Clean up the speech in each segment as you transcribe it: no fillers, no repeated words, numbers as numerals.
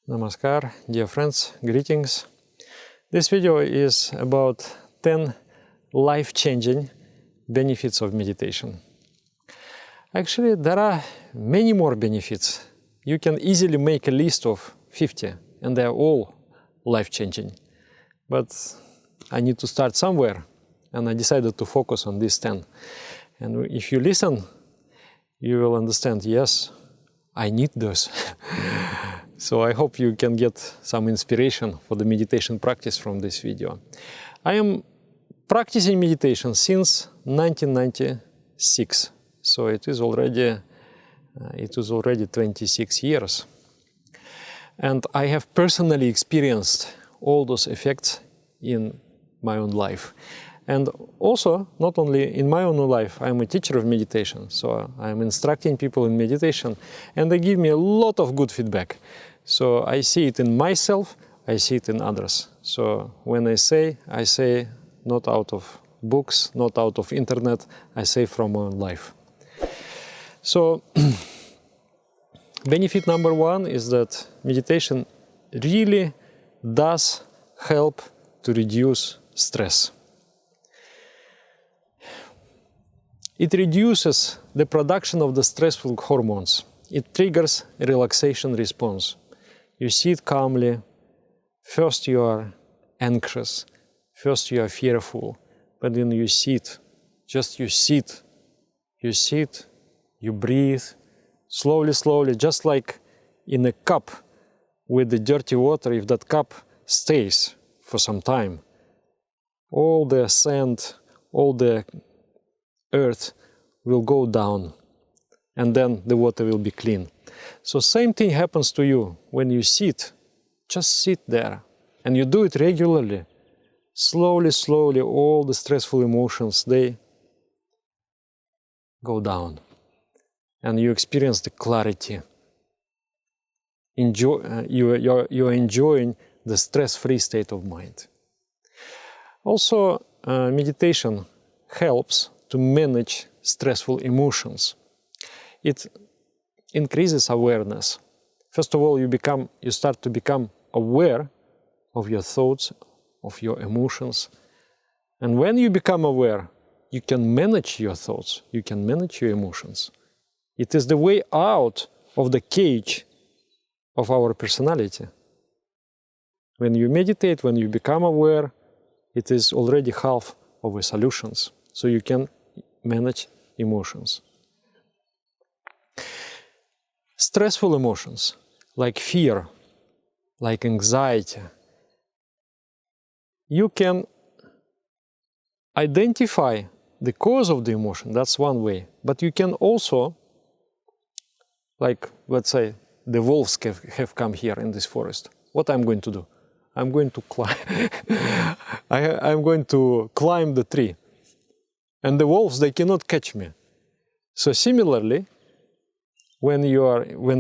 Namaskar, dear friends, greetings. This video is about 10 life-changing benefits of meditation. Actually, there are many more benefits. You can easily make a list of 50, and they are all life-changing. But I need to start somewhere, and I decided to focus on these 10. And if you listen, you will understand, yes, I need those. So I hope you can get some inspiration for the meditation practice from this video. I am practicing meditation since 1996, so it is already 26 years. And I have personally experienced all those effects in my own life. And also, not only in my own life, I'm a teacher of meditation, so I'm instructing people in meditation, and they give me a lot of good feedback. So I see it in myself, I see it in others. So when I say not out of books, not out of internet, I say from my own life. So benefit number one is that meditation really does help to reduce stress. It reduces the production of the stressful hormones. It triggers a relaxation response. You sit calmly. First you are anxious. First you are fearful. But when you sit, you breathe, slowly, just like in a cup with the dirty water. If that cup stays for some time, all the sand, all the earth will go down, and then the water will be clean. So same thing happens to you when you sit. Just sit there, and you do it regularly. Slowly, all the stressful emotions, they go down, and you experience the clarity. You're enjoying the stress-free state of mind. Also, meditation helps to manage stressful emotions. It increases awareness. First of all, you start to become aware of your thoughts, of your emotions. And when you become aware, you can manage your thoughts, you can manage your emotions. It is the way out of the cage of our personality. When you meditate, when you become aware, it is already half of the solutions. So you can manage emotions. Stressful emotions, like fear, like anxiety, you can identify the cause of the emotion. That's one way. But you can also, like, let's say, the wolves have come here in this forest. What I'm going to do? I'm going to climb. I'm going to climb the tree. And the wolves, they cannot catch me. So similarly, when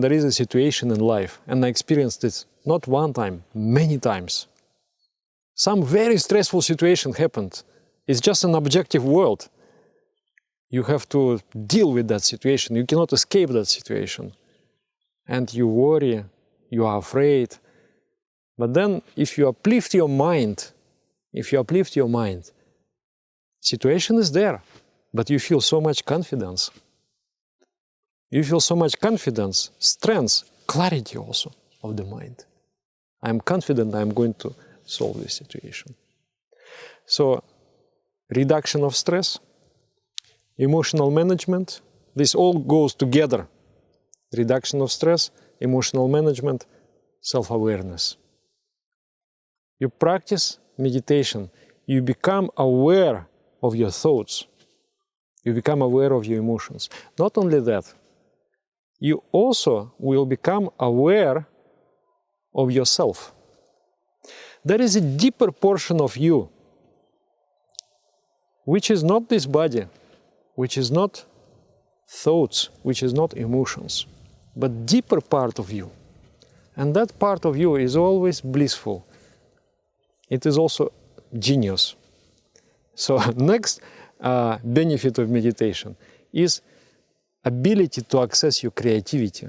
there is a situation in life, and I experienced this not one time, many times, some very stressful situation happened. It's just an objective world. You have to deal with that situation. You cannot escape that situation. And you worry, you are afraid. But then if you uplift your mind, situation is there, but you feel so much confidence. You feel so much confidence, strength, clarity also of the mind. I'm confident I'm going to solve this situation. So, reduction of stress, emotional management, this all goes together. Reduction of stress, emotional management, self-awareness. You practice meditation, you become aware of your thoughts. You become aware of your emotions. Not only that, you also will become aware of yourself. There is a deeper portion of you, which is not this body, which is not thoughts, which is not emotions, but deeper part of you. And that part of you is always blissful. It is also genius. So next benefit of meditation is ability to access your creativity.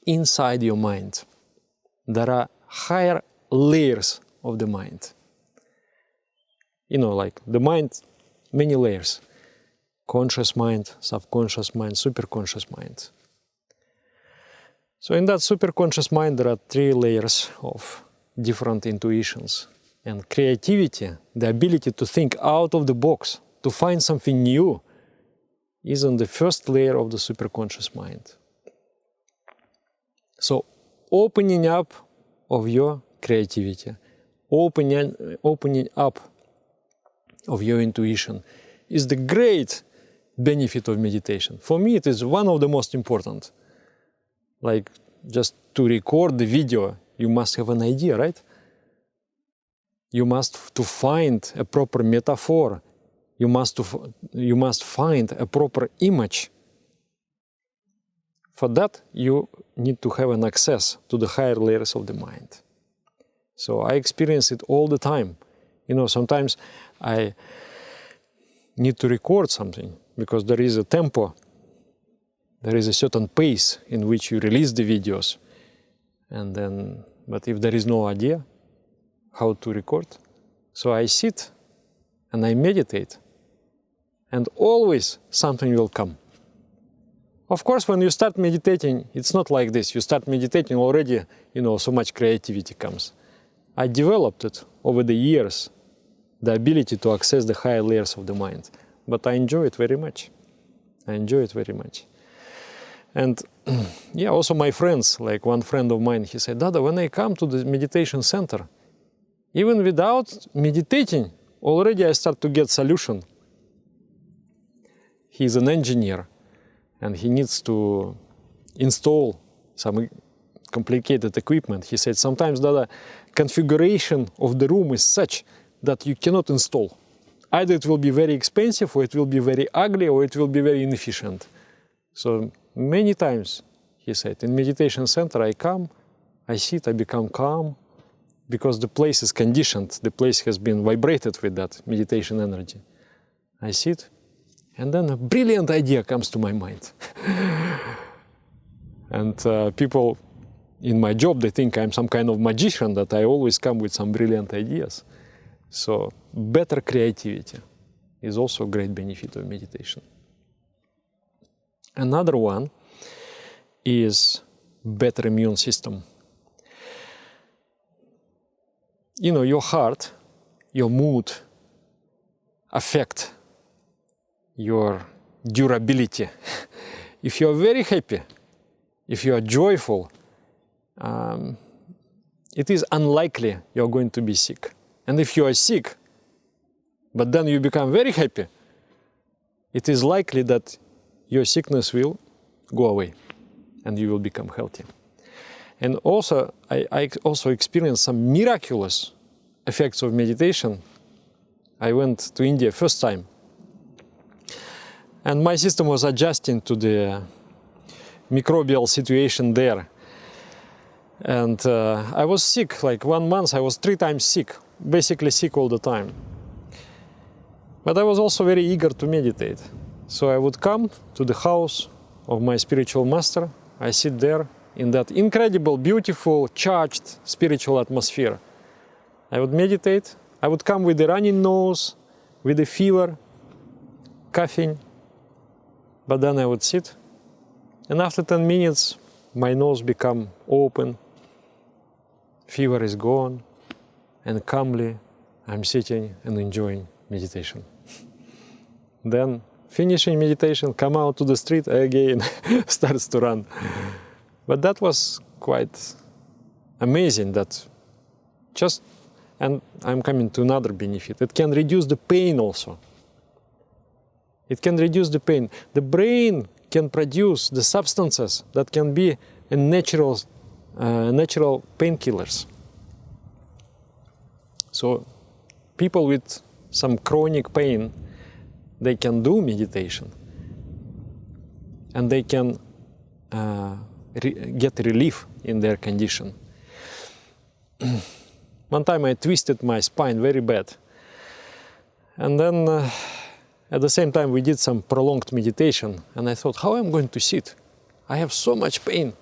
inside your mind. There are higher layers of the mind. You know, like the mind, many layers. Conscious mind, subconscious mind, superconscious mind. So in that superconscious mind, there are 3 layers of different intuitions. And creativity, the ability to think out of the box, to find something new, is on the first layer of the superconscious mind. So opening up of your creativity, opening up of your intuition is the great benefit of meditation. For me, it is one of the most important. Like, just to record the video, you must have an idea, right? You must to find a proper metaphor. You must find a proper image. For that, you need to have an access to the higher layers of the mind. So I experience it all the time. You know, sometimes I need to record something because there is a tempo, there is a certain pace in which you release the videos. And then, but if there is no idea how to record, so I sit and I meditate, and always something will come. Of course, when you start meditating, it's not like this. You start meditating already, you know, so much creativity comes. I developed it over the years, the ability to access the higher layers of the mind. But I enjoy it very much. I enjoy it very much. And yeah, also my friends, like one friend of mine, he said, Dada, when I come to the meditation center, even without meditating, already I start to get solution. He's an engineer and he needs to install some complicated equipment. He said, sometimes the configuration of the room is such that you cannot install. Either it will be very expensive, or it will be very ugly, or it will be very inefficient. So many times, he said, in meditation center, I come, I sit, I become calm, because the place is conditioned, the place has been vibrated with that meditation energy. I sit, and then a brilliant idea comes to my mind. And people in my job, they think I'm some kind of magician, that I always come with some brilliant ideas. So better creativity is also a great benefit of meditation. Another one is better immune system. You know, your heart, your mood affect your durability. If you are very happy, if you are joyful, it is unlikely you're going to be sick. And if you are sick, but then you become very happy, it is likely that your sickness will go away and you will become healthy. And also, I also experienced some miraculous effects of meditation. I went to India first time, and my system was adjusting to the microbial situation there. And I was sick, like 1 month, I was 3 times sick, basically sick all the time. But I was also very eager to meditate. So I would come to the house of my spiritual master, I sit there in that incredible, beautiful, charged spiritual atmosphere. I would meditate, I would come with a running nose, with a fever, coughing, but then I would sit, and after 10 minutes, my nose become open, fever is gone, and calmly I'm sitting and enjoying meditation. Then, finishing meditation, come out to the street again, starts to run. But that was quite amazing that just, and I'm coming to another benefit, it can reduce the pain also. It can reduce the pain. The brain can produce the substances that can be a natural painkillers. So people with some chronic pain, they can do meditation and they can get relief in their condition. One time I twisted my spine very bad, and then at the same time we did some prolonged meditation, and I thought, how am I going to sit? I have so much pain.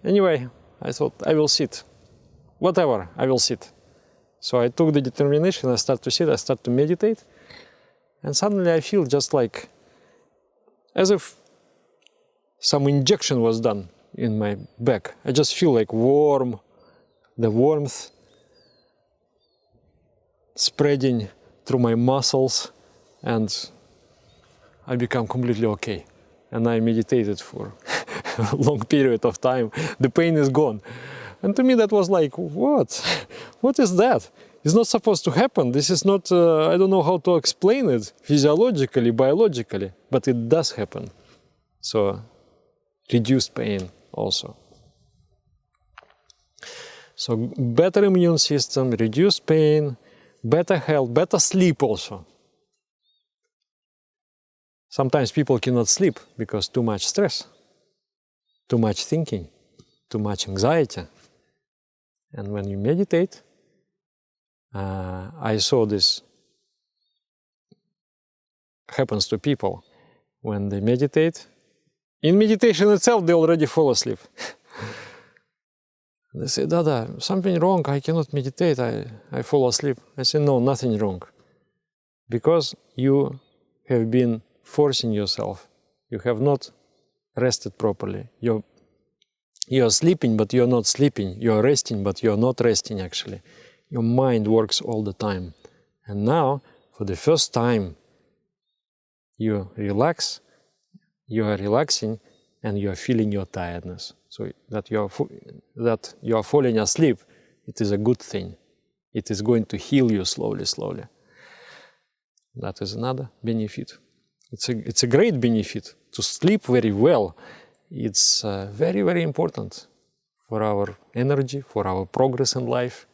Anyway, I thought I will sit. Whatever, I will sit. So I took the determination, I start to sit, I start to meditate, and suddenly I feel just like as if some injection was done in my back. I just feel like warm, the warmth spreading through my muscles, and I become completely okay. And I meditated for a long period of time. The pain is gone. And to me that was like, what? What is that? It's not supposed to happen. This is not, I don't know how to explain it physiologically, biologically, but it does happen. So, reduced pain also. So, better immune system, reduced pain, better health, better sleep also. Sometimes people cannot sleep because too much stress, too much thinking, too much anxiety. And when you meditate, I saw this happens to people when they meditate. In meditation itself, they already fall asleep. They say, Dada, something wrong, I cannot meditate, I fall asleep. I say, no, nothing wrong. Because you have been forcing yourself. You have not rested properly. You're sleeping, but you're not sleeping. You're resting, but you're not resting actually. Your mind works all the time. And now, for the first time, you relax, you are relaxing, and you are feeling your tiredness. So that you are falling asleep, it is a good thing. It is going to heal you slowly, slowly. That is another benefit. It's a great benefit to sleep very well. It's very, very important for our energy, for our progress in life.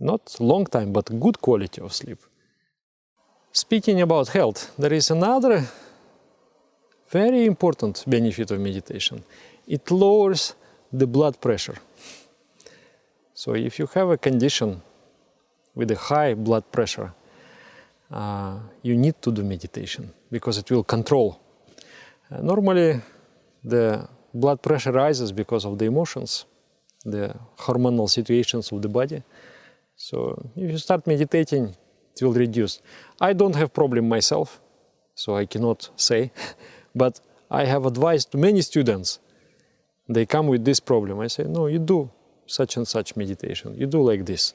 Not long time, but good quality of sleep. Speaking about health, there is another very important benefit of meditation. It lowers the blood pressure. So if you have a condition with a high blood pressure, you need to do meditation because it will control. Normally, the blood pressure rises because of the emotions, the hormonal situations of the body. So if you start meditating, it will reduce. I don't have problem myself, so I cannot say, but I have advised to many students. They come with this problem. I say, no, you do such and such meditation. You do like this.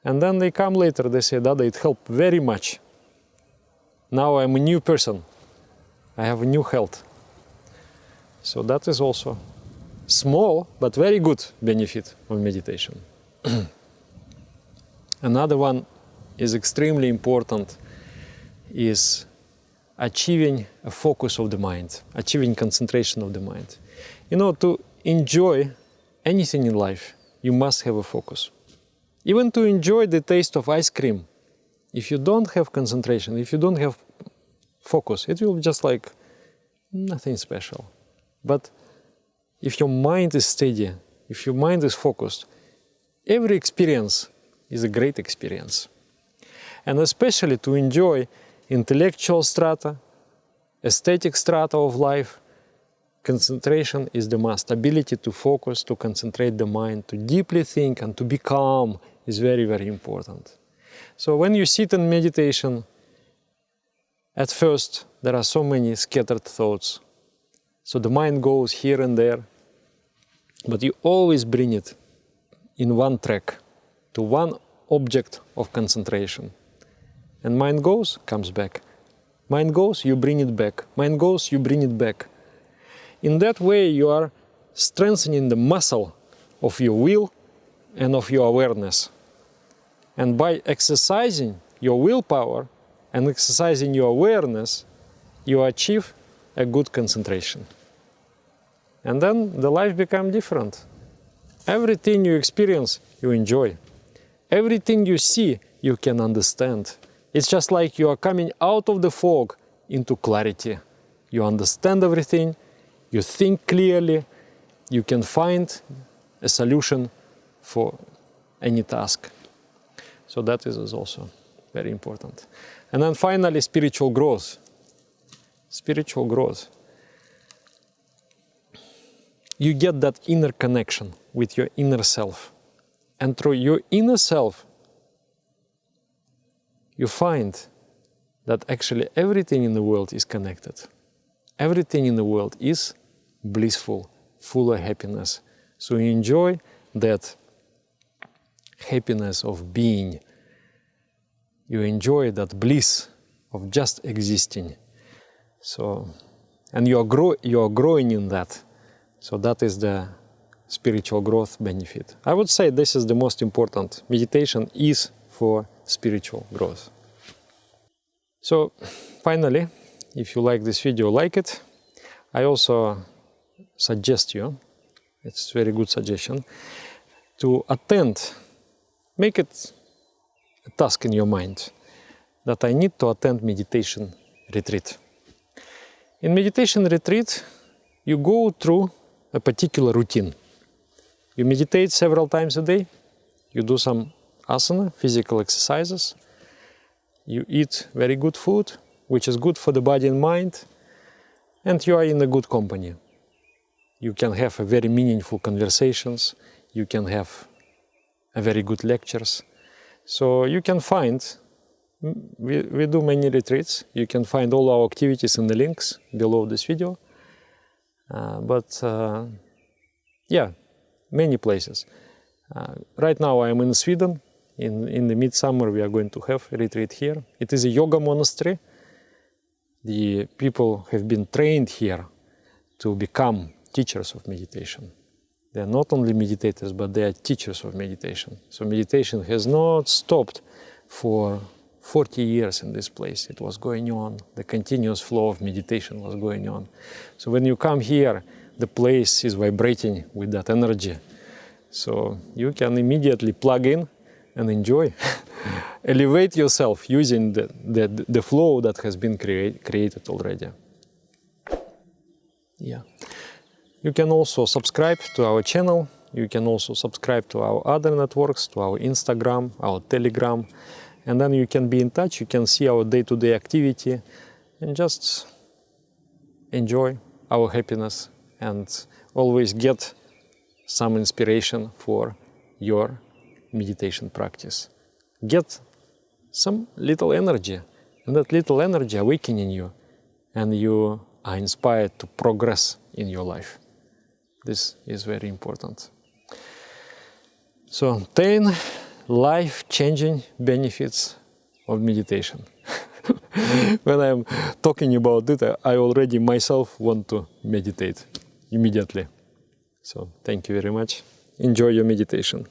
And then they come later, they say, Dada, it helped very much. Now I'm a new person. I have a new health. So that is also small, but very good benefit of meditation. Another one is extremely important, is achieving a focus of the mind, achieving concentration of the mind. You know, to enjoy anything in life, you must have a focus. Even to enjoy the taste of ice cream, if you don't have concentration, if you don't have focus, it will be just like nothing special. But if your mind is steady, if your mind is focused, every experience is a great experience. And especially to enjoy intellectual strata, aesthetic strata of life, concentration is the must. Ability to focus, to concentrate the mind, to deeply think and to be calm is very, very important. So when you sit in meditation, at first there are so many scattered thoughts. So the mind goes here and there, but you always bring it in one track, to one object of concentration. And mind goes, comes back. Mind goes, you bring it back. Mind goes, you bring it back. In that way, you are strengthening the muscle of your will and of your awareness. And by exercising your willpower and exercising your awareness, you achieve a good concentration. And then the life becomes different. Everything you experience, you enjoy. Everything you see, you can understand. It's just like you are coming out of the fog into clarity. You understand everything, you think clearly, you can find a solution for any task. So that is also very important. And then finally, spiritual growth. Spiritual growth. you get that inner connection with your inner self. And through your inner self, you find that actually everything in the world is connected. Everything in the world is blissful, full of happiness. So you enjoy that happiness of being. You enjoy that bliss of just existing. So, and you are growing in that. So that is the spiritual growth benefit. I would say this is the most important. Meditation is for spiritual growth. So finally, if you like this video, like it. I also suggest you, it's a very good suggestion, to attend, make it a task in your mind that I need to attend meditation retreat. In meditation retreat, you go through a particular routine. You meditate several times a day, you do some asana, physical exercises, you eat very good food, which is good for the body and mind, and you are in a good company. You can have a very meaningful conversations, you can have a very good lectures. So you can find, we do many retreats, you can find all our activities in the links below this video. Yeah, many places. Right now I am in Sweden. In the midsummer we are going to have a retreat here. It is a yoga monastery. The people have been trained here to become teachers of meditation. They are not only meditators, but they are teachers of meditation. So meditation has not stopped for 40 years in this place. It was going on. The continuous flow of meditation was going on. So when you come here, the place is vibrating with that energy. So you can immediately plug in and enjoy. Elevate yourself using the flow that has been created already. Yeah. You can also subscribe to our channel. You can also subscribe to our other networks, to our Instagram, our Telegram. And then you can be in touch. You can see our day-to-day activity and just enjoy our happiness and always get some inspiration for your meditation practice. Get some little energy, and that little energy awakening you, and you are inspired to progress in your life. This is very important. So 10 life-changing benefits of meditation. When I'm talking about it, I already myself want to meditate immediately. So thank you very much. Enjoy your meditation.